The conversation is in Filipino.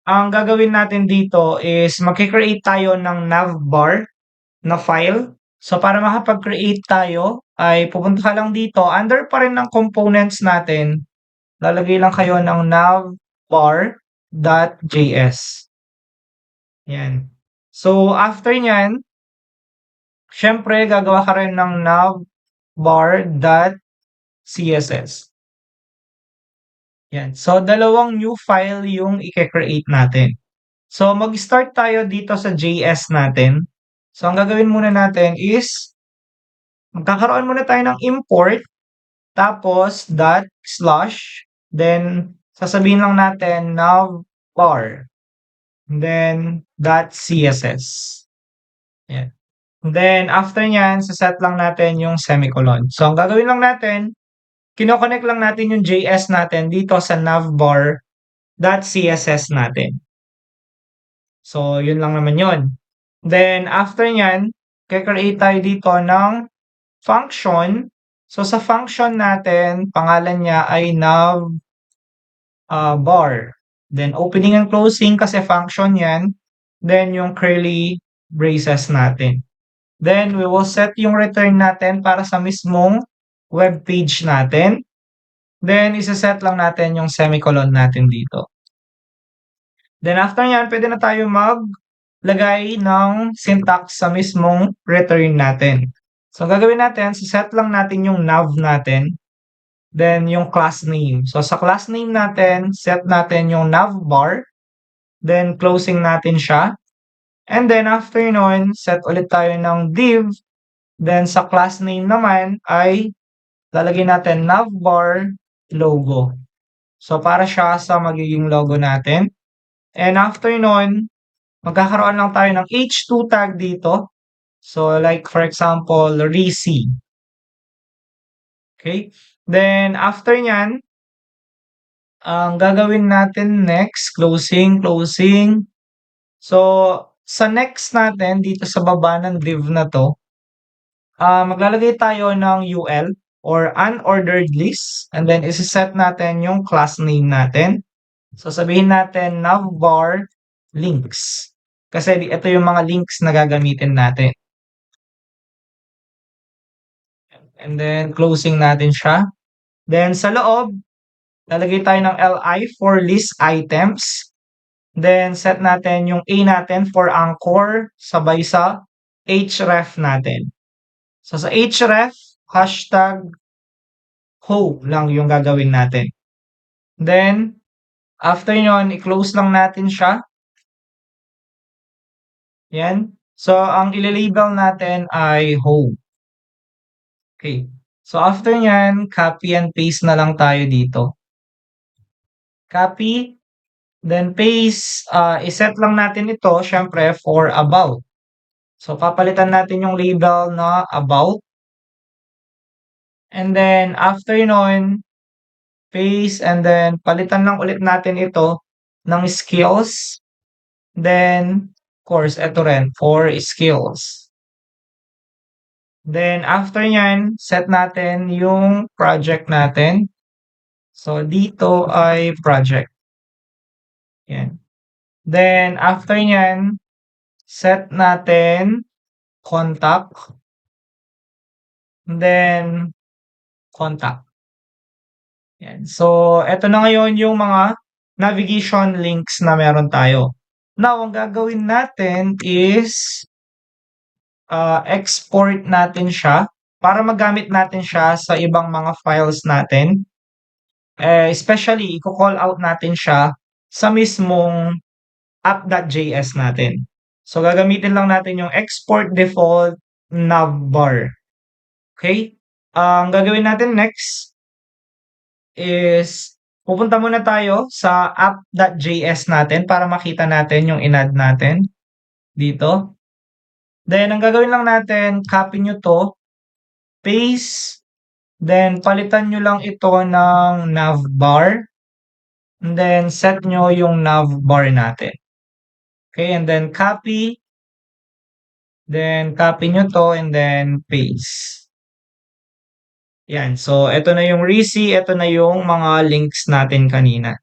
ang gagawin natin dito is magke-create tayo ng navbar na file. So para makapag-create tayo ay pupunta ka lang dito, under pa rin ng components natin, lalagay lang kayo ng navbar.js. Yan. So after nyan, syempre gagawa ka rin ng navbar.css. Yan. So dalawang new file yung i-create natin. So mag-start tayo dito sa JS natin. So ang gagawin muna natin is magkakaroon muna tayo ng import, tapos dot slash, then sasabihin lang natin navbar, then dot css. Yan. Then after nyan, saset lang natin yung semicolon. So ang gagawin lang natin, kinoconnect lang natin yung JS natin dito sa navbar.css natin. So yun lang naman yun. Then after nyan, kikreate tayo dito ng function. So sa function natin, pangalan niya ay navbar. Then opening and closing kasi function yan. Then yung curly braces natin. Then we will set yung return natin para sa mismong web page natin. Then isa-set lang natin yung semicolon natin dito. Then after yan, pwede na tayo maglagay ng syntax sa mismong return natin. So gagawin natin, set lang natin yung nav natin, then yung class name. So sa class name natin, set natin yung navbar, then closing natin siya. And then after nun, set ulit tayo ng div, then sa class name naman ay lalagay natin navbar logo. So para siya sa magiging logo natin. And after nun, magkakaroon lang tayo ng h2 tag dito. So like for example, rec. Okay? Then after nyan, ang gagawin natin next, closing. So sa next natin, dito sa baba ng div na to, maglalagay tayo ng UL or unordered list, and then isa-set natin yung class name natin. So sabihin natin navbar links. Kasi ito yung mga links na gagamitin natin. And then closing natin siya. Then sa loob, lalagay tayo ng li for list items. Then set natin yung A natin for anchor sabay sa href natin. So sa href, hashtag ho lang yung gagawin natin. Then after nyon, i-close lang natin siya. Yan. So ang ililabel natin ay ho. Okay. So after nyan, copy and paste na lang tayo dito. Copy, then paste, iset lang natin ito, syempre, for about. So papalitan natin yung label na about. And then after nun, paste, and then palitan lang ulit natin ito ng skills. Then, of course, ito rin, for skills. Then after nyan, set natin yung project natin. So dito ay project. Yan. Then after nyan, set natin contact. Then contact. Yan. So eto na ngayon yung mga navigation links na meron tayo. Now, ang gagawin natin is export natin siya para magamit natin siya sa ibang mga files natin. Especially, i-call out natin siya sa mismong app.js natin. So, gagamitin lang natin yung export default navbar. Okay? Ang gagawin natin next is pupunta muna tayo sa app.js natin para makita natin yung in-add natin dito. Then, ang gagawin lang natin, copy nyo to, paste, then palitan nyo lang ito ng navbar, and then set nyo yung navbar natin. Okay, and then copy nyo to, and then paste. Yan, so ito na yung rec, ito na yung mga links natin kanina.